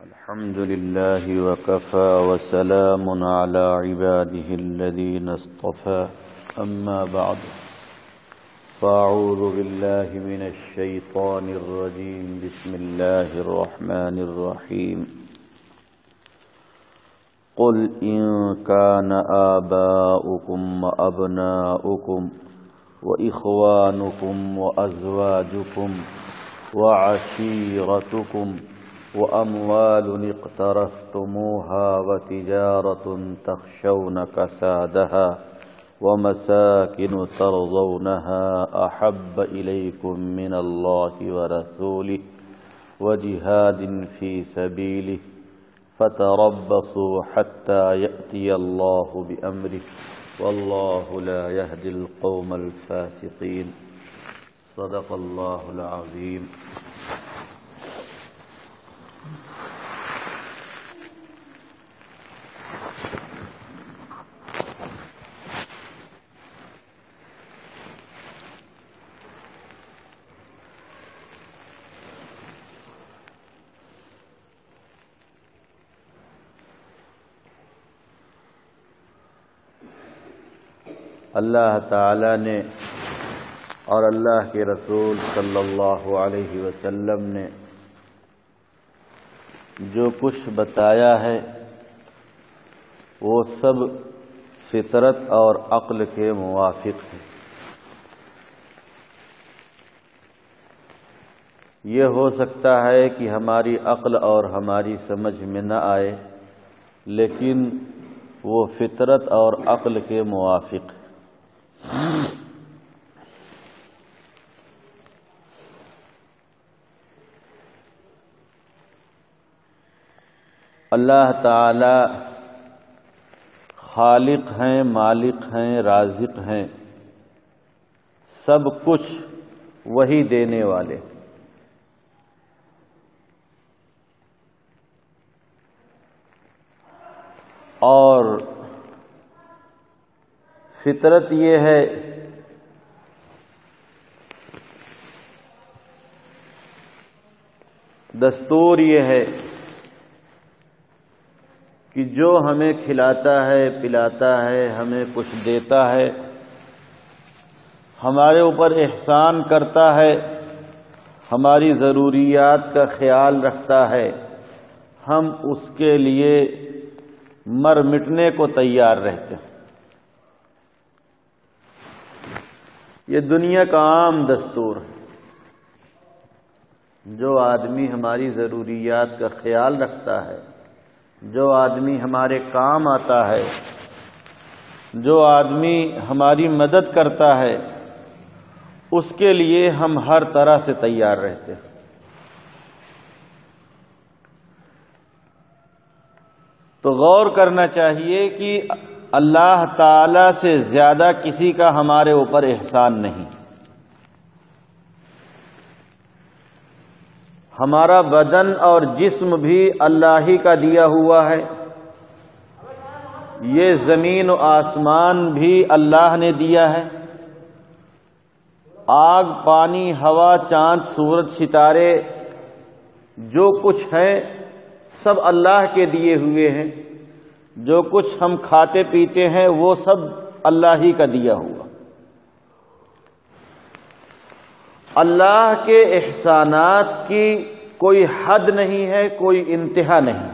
الحمد لله وكفى وسلام على عباده الذين اصطفى أما بعد فأعوذ بالله من الشيطان الرجيم بسم الله الرحمن الرحيم قل إن كان آباؤكم وأبناؤكم وإخوانكم وأزواجكم وعشيرتكم وأموال اقترفتموها وتجارة تخشون كسادها ومساكن ترضونها أحب إليكم من الله ورسوله وجهاد في سبيله فتربصوا حتى يأتي الله بأمره والله لا يهدي القوم الفاسقين صدق الله العظيم. اللہ تعالی نے اور اللہ کے رسول صلی اللہ علیہ وسلم نے جو کچھ بتایا ہے وہ سب فطرت اور عقل کے موافق ہے. یہ ہو سکتا ہے کہ ہماری عقل اور ہماری سمجھ میں نہ آئے، لیکن وہ فطرت اور عقل کے موافق ہے. اللہ تعالی خالق ہیں، مالک ہیں، رازق ہیں، سب کچھ وہی دینے والے. اور فطرت یہ ہے دستور یہ ہے کہ جو ہمیں کھلاتا ہے، پلاتا ہے، ہمیں کچھ دیتا ہے، ہمارے اوپر احسان کرتا ہے، ہماری ضروریات کا خیال رکھتا ہے، ہم اس کے لیے مر مٹنے کو تیار رہتے ہیں. یہ دنیا کا عام دستور ہے. جو آدمی ہماری ضروریات کا خیال رکھتا ہے، جو آدمی ہمارے کام آتا ہے، جو آدمی ہماری مدد کرتا ہے، اس کے لیے ہم ہر طرح سے تیار رہتے ہیں. تو غور کرنا چاہیے کہ اللہ تعالی سے زیادہ کسی کا ہمارے اوپر احسان نہیں. ہمارا بدن اور جسم بھی اللہ ہی کا دیا ہوا ہے. یہ زمین و آسمان بھی اللہ نے دیا ہے. آگ، پانی، ہوا، چاند، سورج، ستارے جو کچھ ہے سب اللہ کے دیے ہوئے ہیں. جو کچھ ہم کھاتے پیتے ہیں وہ سب اللہ ہی کا دیا ہوا. اللہ کے احسانات کی کوئی حد نہیں ہے، کوئی انتہا نہیں.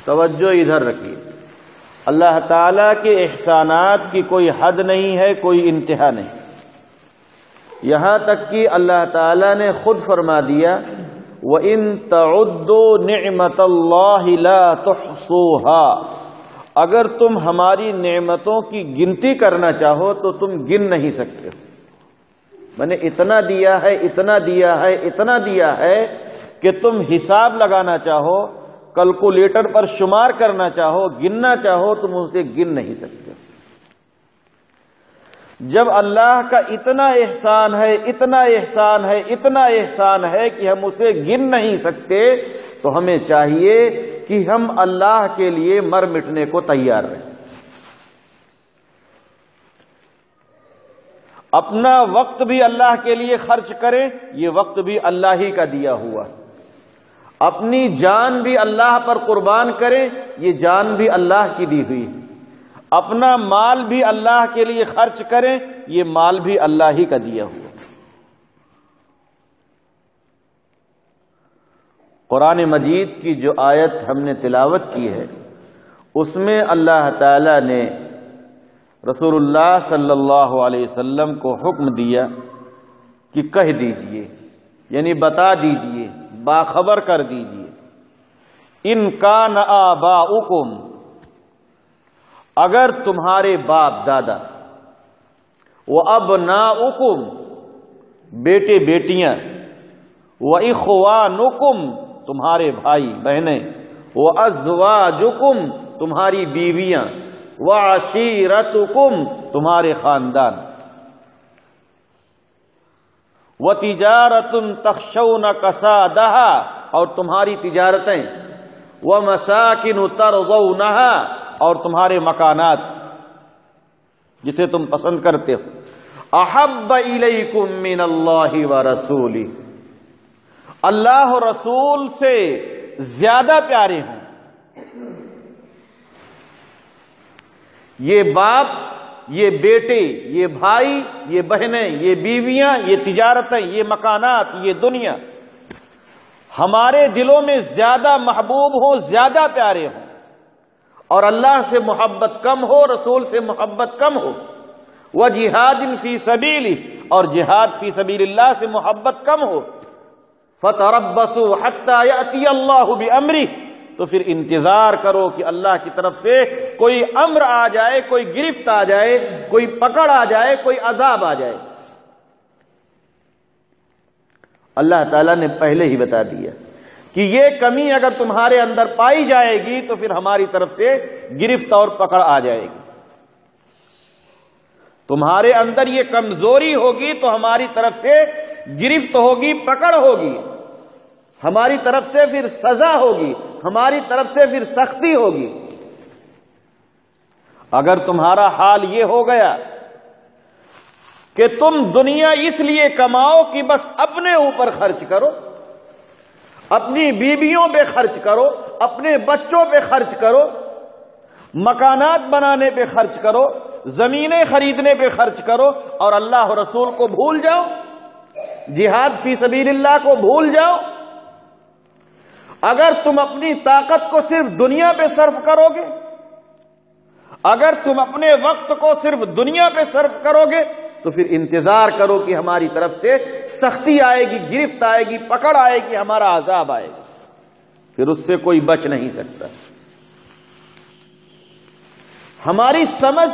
توجہ ادھر رکھیے. اللہ تعالی کے احسانات کی کوئی حد نہیں ہے، کوئی انتہا نہیں. یہاں تک کہ اللہ تعالی نے خود فرما دیا وَإِن تَعُدُّوا نِعْمَةَ اللَّهِ لَا تُحْصُوهَا. اگر تم ہماری نعمتوں کی گنتی کرنا چاہو تو تم گن نہیں سکتے. میں نے اتنا دیا ہے، اتنا دیا ہے، اتنا دیا ہے کہ تم حساب لگانا چاہو، کیلکولیٹر پر شمار کرنا چاہو، گننا چاہو، تم اسے گن نہیں سکتے. جب اللہ کا اتنا احسان ہے، اتنا احسان ہے، اتنا احسان ہے کہ ہم اسے گن نہیں سکتے، تو ہمیں چاہیے کہ ہم اللہ کے لیے مر مٹنے کو تیار رہیں. اپنا وقت بھی اللہ کے لیے خرچ کریں، یہ وقت بھی اللہ ہی کا دیا ہوا، اپنی جان بھی اللہ پر قربان کریں، یہ جان بھی اللہ کی دی ہوئی، اپنا مال بھی اللہ کے لیے خرچ کریں، یہ مال بھی اللہ ہی کا دیا ہوا۔ قرآن مجید کی جو آیت ہم نے تلاوت کی ہے اس میں اللہ تعالی نے رسول اللہ صلی اللہ علیہ وسلم کو حکم دیا کہ کہہ دیجئے، یعنی بتا دیجئے، باخبر کر دیجئے، ان کان آباؤکم، اگر تمہارے باپ دادا، وابناؤکم، بیٹے بیٹیاں، واخوانکم، تمہارے بھائی بہنیں، وازواجکم، تمہاری بیویاں، وعشیرتکم، تمہارے خاندان، وتجارۃ تخشون کسادہا، اور تمہاری تجارتیں، ومساکن ترضونہا، اور تمہارے مکانات جسے تم پسند کرتے ہو، احب الیکم من اللہ ورسولہ، اللہ و رسول سے زیادہ پیارے ہوں۔ یہ باپ، یہ بیٹے، یہ بھائی، یہ بہنیں، یہ بیویاں، یہ تجارتیں، یہ مکانات، یہ دنیا ہمارے دلوں میں زیادہ محبوب ہو، زیادہ پیارے ہوں، اور اللہ سے محبت کم ہو، رسول سے محبت کم ہو، وجہاد فی سبیلہ، اور جہاد فی سبیل اللہ سے محبت کم ہو، فتربصوا حتی یأتی اللہ بامرہ، تو پھر انتظار کرو کہ اللہ کی طرف سے کوئی امر آ جائے، کوئی گرفت آ جائے، کوئی پکڑ آ جائے، کوئی عذاب آ جائے۔ اللہ تعالیٰ نے پہلے ہی بتا دیا کہ یہ کمی اگر تمہارے اندر پائی جائے گی تو پھر ہماری طرف سے گرفت اور پکڑ آ جائے گی، تمہارے اندر یہ کمزوری ہوگی تو ہماری طرف سے گرفت ہوگی، پکڑ ہوگی، ہماری طرف سے پھر سزا ہوگی، ہماری طرف سے پھر سختی ہوگی۔ اگر تمہارا حال یہ ہو گیا کہ تم دنیا اس لیے کماؤ کہ بس اپنے اوپر خرچ کرو، اپنی بیویوں پہ خرچ کرو، اپنے بچوں پہ خرچ کرو، مکانات بنانے پہ خرچ کرو، زمینیں خریدنے پہ خرچ کرو، اور اللہ و رسول کو بھول جاؤ، جہاد فی سبیل اللہ کو بھول جاؤ، اگر تم اپنی طاقت کو صرف دنیا پہ صرف کرو گے، اگر تم اپنے وقت کو صرف دنیا پہ صرف کرو گے تو پھر انتظار کرو کہ ہماری طرف سے سختی آئے گی، گرفت آئے گی، پکڑ آئے گی، ہمارا عذاب آئے گا، پھر اس سے کوئی بچ نہیں سکتا۔ ہماری سمجھ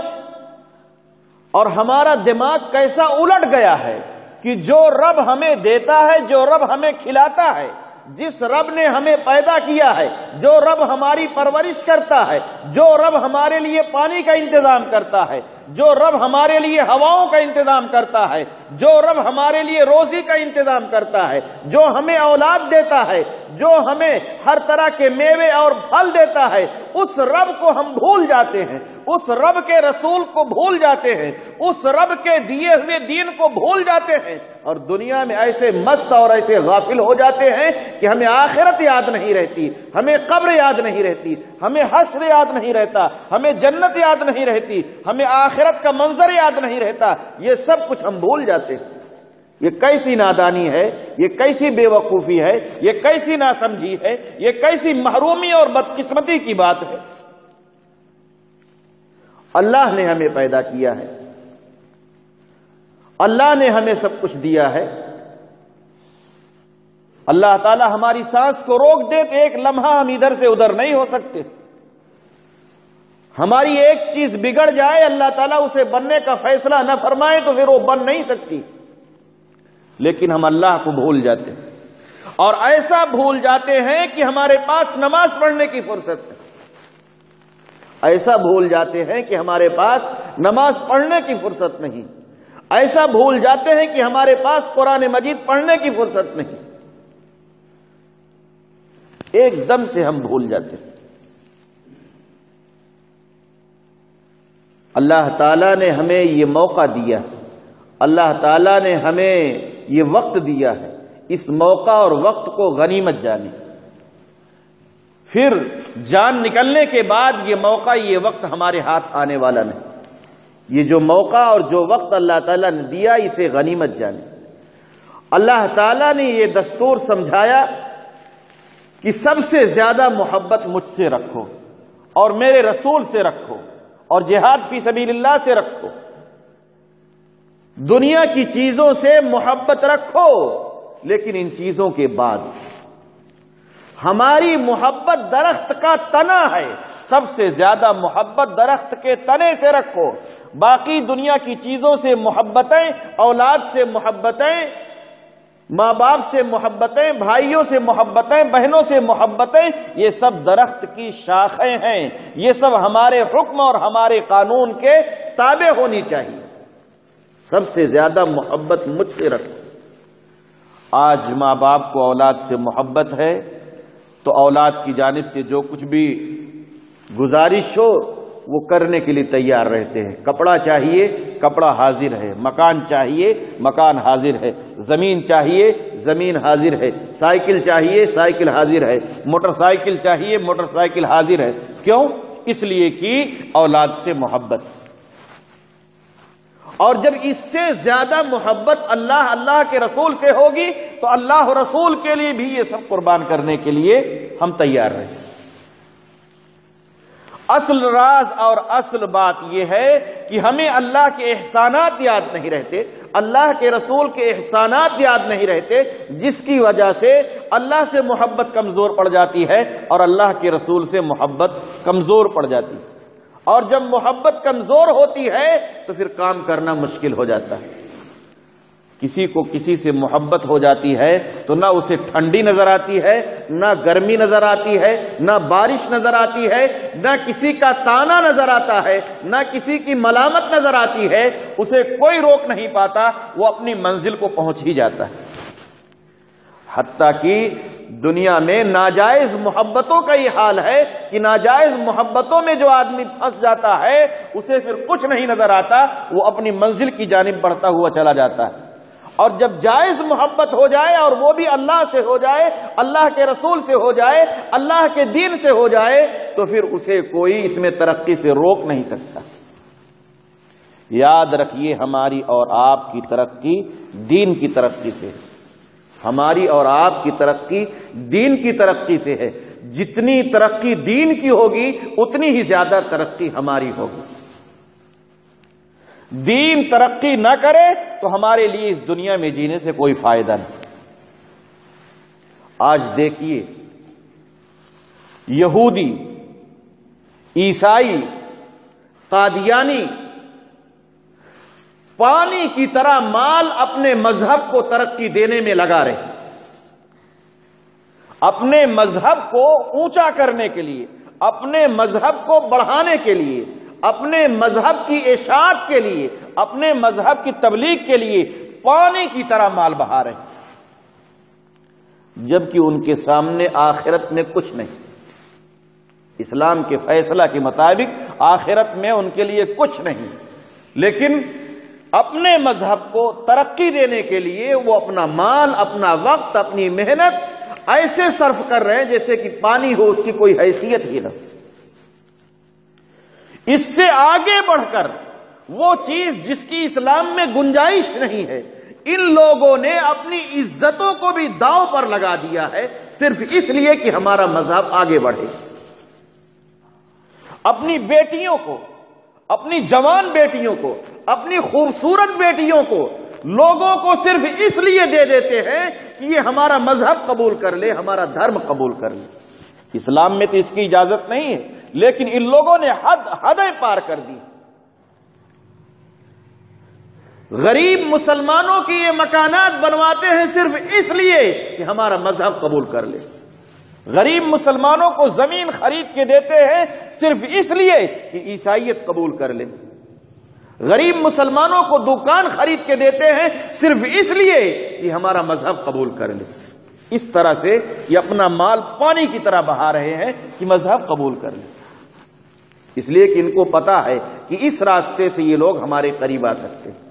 اور ہمارا دماغ کیسا الٹ گیا ہے کہ جو رب ہمیں دیتا ہے، جو رب ہمیں کھلاتا ہے، جس رب نے ہمیں پیدا کیا ہے، جو رب ہماری پرورش کرتا ہے، جو رب ہمارے لیے پانی کا انتظام کرتا ہے، جو رب ہمارے لیے ہواؤں کا انتظام کرتا ہے، جو رب ہمارے لیے روزی کا انتظام کرتا ہے، جو ہمیں اولاد دیتا ہے، جو ہمیں ہر طرح کے میوے اور پھل دیتا ہے، اس رب کو ہم بھول جاتے ہیں، اس رب کے رسول کو بھول جاتے ہیں، اس رب کے دیے ہوئے دین کو بھول جاتے ہیں، اور دنیا میں ایسے مست اور ایسے غافل ہو جاتے ہیں کہ ہمیں آخرت یاد نہیں رہتی، ہمیں قبر یاد نہیں رہتی، ہمیں حشر یاد نہیں رہتا، ہمیں جنت یاد نہیں رہتی، ہمیں آخرت کا منظر یاد نہیں رہتا، یہ سب کچھ ہم بھول جاتے ہیں۔ یہ کیسی نادانی ہے، یہ کیسی بے وقوفی ہے، یہ کیسی ناسمجھی ہے، یہ کیسی محرومی اور بدقسمتی کی بات ہے۔ اللہ نے ہمیں پیدا کیا ہے، اللہ نے ہمیں سب کچھ دیا ہے، اللہ تعالی ہماری سانس کو روک دے تو ایک لمحہ ہم ادھر سے ادھر نہیں ہو سکتے، ہماری ایک چیز بگڑ جائے، اللہ تعالیٰ اسے بننے کا فیصلہ نہ فرمائے تو پھر وہ بن نہیں سکتی، لیکن ہم اللہ کو بھول جاتے ہیں، اور ایسا بھول جاتے ہیں کہ ہمارے پاس نماز پڑھنے کی فرصت ہے، ایسا بھول جاتے ہیں کہ ہمارے پاس نماز پڑھنے کی فرصت نہیں، ایسا بھول جاتے ہیں کہ ہمارے پاس قرآن مجید پڑھنے کی فرصت نہیں، ایک دم سے ہم بھول جاتے ہیں۔ اللہ تعالیٰ نے ہمیں یہ موقع دیا، اللہ تعالیٰ نے ہمیں یہ وقت دیا ہے، اس موقع اور وقت کو غنیمت جانی، پھر جان نکلنے کے بعد یہ موقع یہ وقت ہمارے ہاتھ آنے والا نہیں۔ یہ جو موقع اور جو وقت اللہ تعالیٰ نے دیا اسے غنیمت جانی۔ اللہ تعالیٰ نے یہ دستور سمجھایا کہ سب سے زیادہ محبت مجھ سے رکھو اور میرے رسول سے رکھو اور جہاد فی سبیل اللہ سے رکھو۔ دنیا کی چیزوں سے محبت رکھو، لیکن ان چیزوں کے بعد ہماری محبت درخت کا تنا ہے، سب سے زیادہ محبت درخت کے تنے سے رکھو۔ باقی دنیا کی چیزوں سے محبتیں، اولاد سے محبتیں، ماں باپ سے محبتیں، بھائیوں سے محبتیں، بہنوں سے محبتیں، یہ سب درخت کی شاخیں ہیں، یہ سب ہمارے حکم اور ہمارے قانون کے تابع ہونی چاہیے۔ سب سے زیادہ محبت مجھ سے رکھو۔ آج ماں باپ کو اولاد سے محبت ہے تو اولاد کی جانب سے جو کچھ بھی گزارش ہو وہ کرنے کے لیے تیار رہتے ہیں۔ کپڑا چاہیے، کپڑا حاضر ہے، مکان چاہیے، مکان حاضر ہے، زمین چاہیے، زمین حاضر ہے، سائیکل چاہیے، سائیکل حاضر ہے، موٹر سائیکل چاہیے، موٹر سائیکل حاضر ہے۔ کیوں؟ اس لیے کہ اولاد سے محبت۔ اور جب اس سے زیادہ محبت اللہ کے رسول سے ہوگی تو اللہ رسول کے لیے بھی یہ سب قربان کرنے کے لیے ہم تیار رہیں۔ اصل راز اور اصل بات یہ ہے کہ ہمیں اللہ کے احسانات یاد نہیں رہتے، اللہ کے رسول کے احسانات یاد نہیں رہتے، جس کی وجہ سے اللہ سے محبت کمزور پڑ جاتی ہے اور اللہ کے رسول سے محبت کمزور پڑ جاتی ہے۔ اور جب محبت کمزور ہوتی ہے تو پھر کام کرنا مشکل ہو جاتا ہے۔ کسی کو کسی سے محبت ہو جاتی ہے تو نہ اسے ٹھنڈی نظر آتی ہے، نہ گرمی نظر آتی ہے، نہ بارش نظر آتی ہے، نہ کسی کا تانا نظر آتا ہے، نہ کسی کی ملامت نظر آتی ہے، اسے کوئی روک نہیں پاتا، وہ اپنی منزل کو پہنچ ہی جاتا ہے۔ حتیٰ کہ دنیا میں ناجائز محبتوں کا یہ حال ہے کہ ناجائز محبتوں میں جو آدمی پھنس جاتا ہے اسے پھر کچھ نہیں نظر آتا، وہ اپنی منزل کی جانب بڑھتا ہوا چلا جاتا ہے۔ اور جب جائز محبت ہو جائے اور وہ بھی اللہ سے ہو جائے، اللہ کے رسول سے ہو جائے، اللہ کے دین سے ہو جائے، تو پھر اسے کوئی اس میں ترقی سے روک نہیں سکتا۔ یاد رکھیے، ہماری اور آپ کی ترقی دین کی ترقی سے ہے، ہماری اور آپ کی ترقی دین کی ترقی سے ہے۔ جتنی ترقی دین کی ہوگی اتنی ہی زیادہ ترقی ہماری ہوگی۔ دین ترقی نہ کرے تو ہمارے لیے اس دنیا میں جینے سے کوئی فائدہ نہیں۔ آج دیکھیے، یہودی، عیسائی، قادیانی پانی کی طرح مال اپنے مذہب کو ترقی دینے میں لگا رہے ہیں۔ اپنے مذہب کو اونچا کرنے کے لیے، اپنے مذہب کو بڑھانے کے لیے، اپنے مذہب کی اشاعت کے لیے، اپنے مذہب کی تبلیغ کے لیے پانی کی طرح مال بہا رہے ہیں، جبکہ ان کے سامنے آخرت میں کچھ نہیں۔ اسلام کے فیصلہ کے مطابق آخرت میں ان کے لیے کچھ نہیں، لیکن اپنے مذہب کو ترقی دینے کے لیے وہ اپنا مال، اپنا وقت، اپنی محنت ایسے صرف کر رہے ہیں جیسے کہ پانی ہو، اس کی کوئی حیثیت ہی نہ۔ اس سے آگے بڑھ کر وہ چیز جس کی اسلام میں گنجائش نہیں ہے، ان لوگوں نے اپنی عزتوں کو بھی داؤ پر لگا دیا ہے، صرف اس لیے کہ ہمارا مذہب آگے بڑھے۔ اپنی بیٹیوں کو، اپنی جوان بیٹیوں کو، اپنی خوبصورت بیٹیوں کو لوگوں کو صرف اس لیے دے دیتے ہیں کہ یہ ہمارا مذہب قبول کر لے، ہمارا دھرم قبول کر لے۔ اسلام میں تو اس کی اجازت نہیں ہے، لیکن ان لوگوں نے حدیں پار کر دی۔ غریب مسلمانوں کی یہ مکانات بنواتے ہیں صرف اس لیے کہ ہمارا مذہب قبول کر لے۔ غریب مسلمانوں کو زمین خرید کے دیتے ہیں صرف اس لیے کہ عیسائیت قبول کر لیں۔ غریب مسلمانوں کو دکان خرید کے دیتے ہیں صرف اس لیے کہ ہمارا مذہب قبول کر لیں۔ اس طرح سے یہ اپنا مال پانی کی طرح بہا رہے ہیں کہ مذہب قبول کر لیں، اس لیے کہ ان کو پتا ہے کہ اس راستے سے یہ لوگ ہمارے قریب آ سکتے ہیں،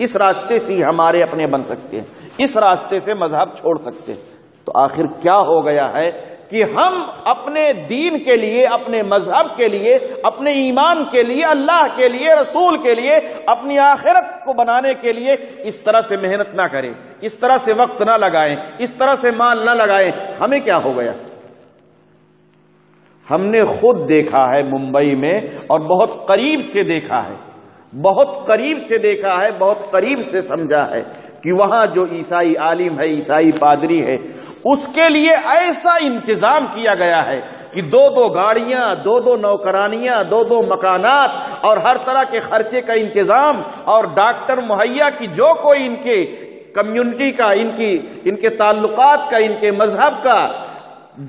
اس راستے سے ہی ہمارے اپنے بن سکتے ہیں، اس راستے سے مذہب چھوڑ سکتے ہیں۔ تو آخر کیا ہو گیا ہے کہ ہم اپنے دین کے لیے، اپنے مذہب کے لیے، اپنے ایمان کے لیے، اللہ کے لیے، رسول کے لیے، اپنی آخرت کو بنانے کے لیے اس طرح سے محنت نہ کریں، اس طرح سے وقت نہ لگائیں، اس طرح سے مال نہ لگائیں۔ ہمیں کیا ہو گیا؟ ہم نے خود دیکھا ہے ممبئی میں، اور بہت قریب سے دیکھا ہے، بہت قریب سے دیکھا ہے، بہت قریب سے سمجھا ہے کہ وہاں جو عیسائی عالم ہے، عیسائی پادری ہے، اس کے لیے ایسا انتظام کیا گیا ہے کہ دو دو گاڑیاں، دو دو نوکرانیاں، دو دو مکانات اور ہر طرح کے خرچے کا انتظام، اور ڈاکٹر مہیا کی جو کوئی ان کے کمیونٹی کا، ان کے تعلقات کا، ان کے مذہب کا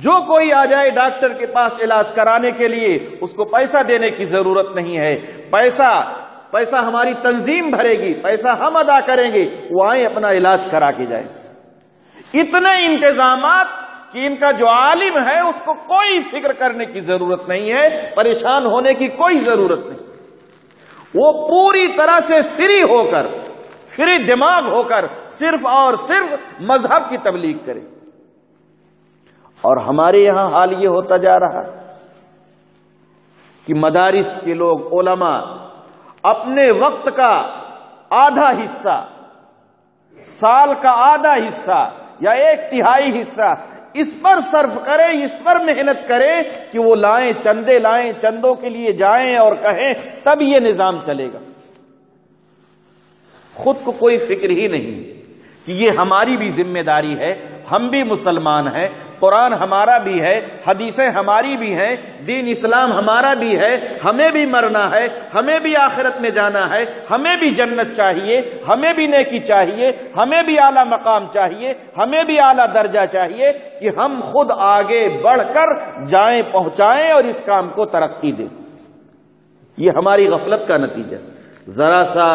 جو کوئی آ جائے ڈاکٹر کے پاس علاج کرانے کے لیے، اس کو پیسہ دینے کی ضرورت نہیں ہے۔ پیسہ ہماری تنظیم بھرے گی، پیسہ ہم ادا کریں گے، وہ آئیں اپنا علاج کرا کے جائیں۔ اتنے انتظامات کہ ان کا جو عالم ہے اس کو کوئی فکر کرنے کی ضرورت نہیں ہے، پریشان ہونے کی کوئی ضرورت نہیں، وہ پوری طرح سے فری دماغ ہو کر صرف اور صرف مذہب کی تبلیغ کرے۔ اور ہمارے یہاں حال یہ ہوتا جا رہا کہ مدارس کے لوگ، علماء اپنے وقت کا آدھا حصہ، سال کا آدھا حصہ یا 1/3 حصہ اس پر صرف کریں، اس پر محنت کریں کہ وہ لائیں، چندے لائیں، چندوں کے لیے جائیں اور کہیں، تب یہ نظام چلے گا۔ خود کو کوئی فکر ہی نہیں کہ یہ ہماری بھی ذمہ داری ہے، ہم بھی مسلمان ہیں، قرآن ہمارا بھی ہے، حدیثیں ہماری بھی ہیں، دین اسلام ہمارا بھی ہے، ہمیں بھی مرنا ہے، ہمیں بھی آخرت میں جانا ہے، ہمیں بھی جنت چاہیے، ہمیں بھی نیکی چاہیے، ہمیں بھی اعلیٰ مقام چاہیے، ہمیں بھی اعلیٰ درجہ چاہیے کہ ہم خود آگے بڑھ کر جائیں، پہنچائیں اور اس کام کو ترقی دیں۔ یہ ہماری غفلت کا نتیجہ۔ ذرا سا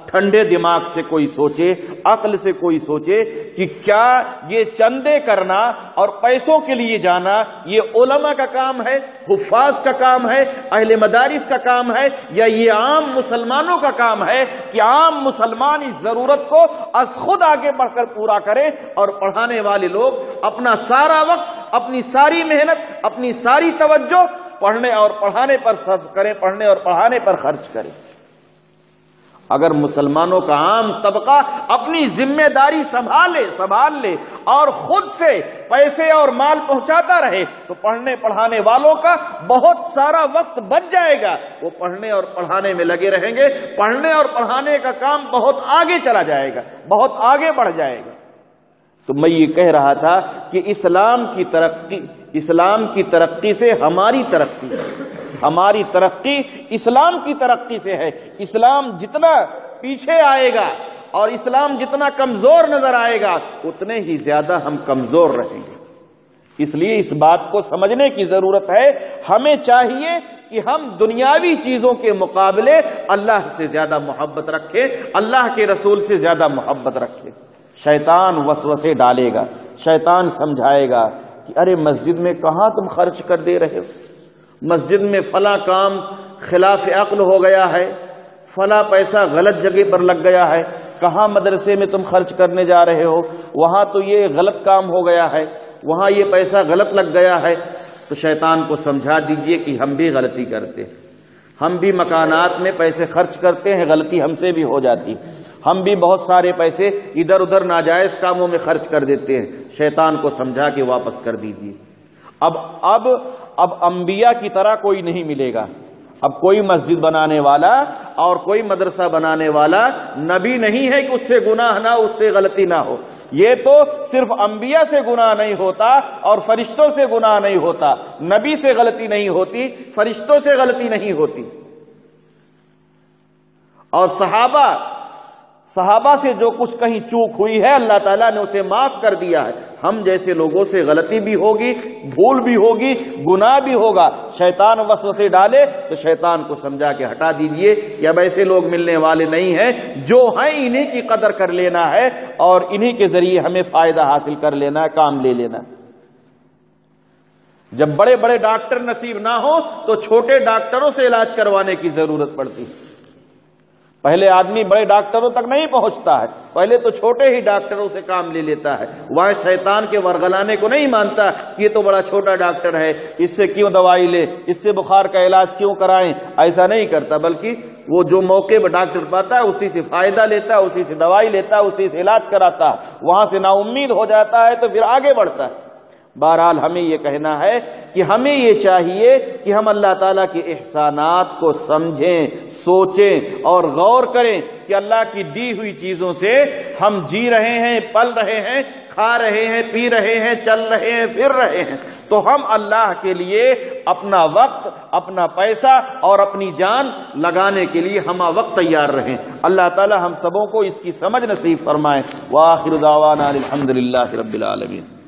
ٹھنڈے دماغ سے کوئی سوچے، عقل سے کوئی سوچے کہ کیا یہ چندے کرنا اور پیسوں کے لیے جانا یہ علماء کا کام ہے، حفاظ کا کام ہے، اہل مدارس کا کام ہے، یا یہ عام مسلمانوں کا کام ہے کہ عام مسلمان اس ضرورت کو از خود آگے بڑھ کر پورا کریں، اور پڑھانے والے لوگ اپنا سارا وقت، اپنی ساری محنت، اپنی ساری توجہ پڑھنے اور پڑھانے پر صرف کریں، پڑھنے اور پڑھانے پر خرچ کریں۔ اگر مسلمانوں کا عام طبقہ اپنی ذمہ داری سنبھال لے اور خود سے پیسے اور مال پہنچاتا رہے تو پڑھنے پڑھانے والوں کا بہت سارا وقت بچ جائے گا، وہ پڑھنے اور پڑھانے میں لگے رہیں گے، پڑھنے اور پڑھانے کا کام بہت آگے چلا جائے گا، بہت آگے بڑھ جائے گا۔ تو میں یہ کہہ رہا تھا کہ اسلام کی ترقی سے ہماری ترقی اسلام کی ترقی سے ہے۔ اسلام جتنا پیچھے آئے گا اور اسلام جتنا کمزور نظر آئے گا اتنے ہی زیادہ ہم کمزور رہیں گے۔ اس لیے اس بات کو سمجھنے کی ضرورت ہے، ہمیں چاہیے کہ ہم دنیاوی چیزوں کے مقابلے اللہ سے زیادہ محبت رکھیں، اللہ کے رسول سے زیادہ محبت رکھیں۔ شیطان وسوسے ڈالے گا، شیطان سمجھائے گا کہ ارے مسجد میں کہاں تم خرچ کر دے رہے ہو، مسجد میں فلاں کام خلاف عقل ہو گیا ہے، فلاں پیسہ غلط جگہ پر لگ گیا ہے، کہاں مدرسے میں تم خرچ کرنے جا رہے ہو، وہاں تو یہ غلط کام ہو گیا ہے، وہاں یہ پیسہ غلط لگ گیا ہے۔ تو شیطان کو سمجھا دیجئے کہ ہم بھی غلطی کرتے ہیں، ہم بھی مکانات میں پیسے خرچ کرتے ہیں، غلطی ہم سے بھی ہو جاتی، ہم بھی بہت سارے پیسے ادھر ادھر ناجائز کاموں میں خرچ کر دیتے ہیں۔ شیطان کو سمجھا کہ واپس کر دیجیے۔ اب انبیاء کی طرح کوئی نہیں ملے گا، اب کوئی مسجد بنانے والا اور کوئی مدرسہ بنانے والا نبی نہیں ہے کہ اس سے گناہ نہ ہو، اس سے غلطی نہ ہو۔ یہ تو صرف انبیاء سے گناہ نہیں ہوتا اور فرشتوں سے گناہ نہیں ہوتا، نبی سے غلطی نہیں ہوتی، فرشتوں سے غلطی نہیں ہوتی۔ اور صحابہ سے جو کچھ کہیں چوک ہوئی ہے اللہ تعالیٰ نے اسے معاف کر دیا ہے۔ ہم جیسے لوگوں سے غلطی بھی ہوگی، بھول بھی ہوگی، گناہ بھی ہوگا، شیطان وسوسے ڈالے تو شیطان کو سمجھا کے ہٹا دیجئے کہ اب ایسے لوگ ملنے والے نہیں ہیں، جو ہیں انہی کی قدر کر لینا ہے اور انہی کے ذریعے ہمیں فائدہ حاصل کر لینا ہے، کام لے لینا ہے۔ جب بڑے بڑے ڈاکٹر نصیب نہ ہو تو چھوٹے ڈاکٹروں سے علاج کروانے کی ضرورت پڑتی ہے۔ پہلے آدمی بڑے ڈاکٹروں تک نہیں پہنچتا ہے، پہلے تو چھوٹے ہی ڈاکٹروں سے کام لے لیتا ہے، وہاں شیطان کے ورغلانے کو نہیں مانتا کہ یہ تو بڑا چھوٹا ڈاکٹر ہے، اس سے کیوں دوائی لے، اس سے بخار کا علاج کیوں کرائیں، ایسا نہیں کرتا، بلکہ وہ جو موقع پہ ڈاکٹر پاتا ہے اسی سے فائدہ لیتا ہے، اسی سے دوائی لیتا ہے، اسی سے علاج کراتا ہے، وہاں سے نا امید ہو جاتا ہے تو پھر آگے بڑھتا ہے۔ بہرحال ہمیں یہ کہنا ہے کہ ہمیں یہ چاہیے کہ ہم اللہ تعالیٰ کے احسانات کو سمجھیں، سوچیں اور غور کریں کہ اللہ کی دی ہوئی چیزوں سے ہم جی رہے ہیں، پل رہے ہیں، کھا رہے ہیں، پی رہے ہیں، چل رہے ہیں، پھر رہے ہیں، تو ہم اللہ کے لیے اپنا وقت، اپنا پیسہ اور اپنی جان لگانے کے لیے ہم وقت تیار رہیں۔ اللہ تعالیٰ ہم سبوں کو اس کی سمجھ نصیب فرمائے۔ وآخر دعوانا الحمدللہ رب العالمین۔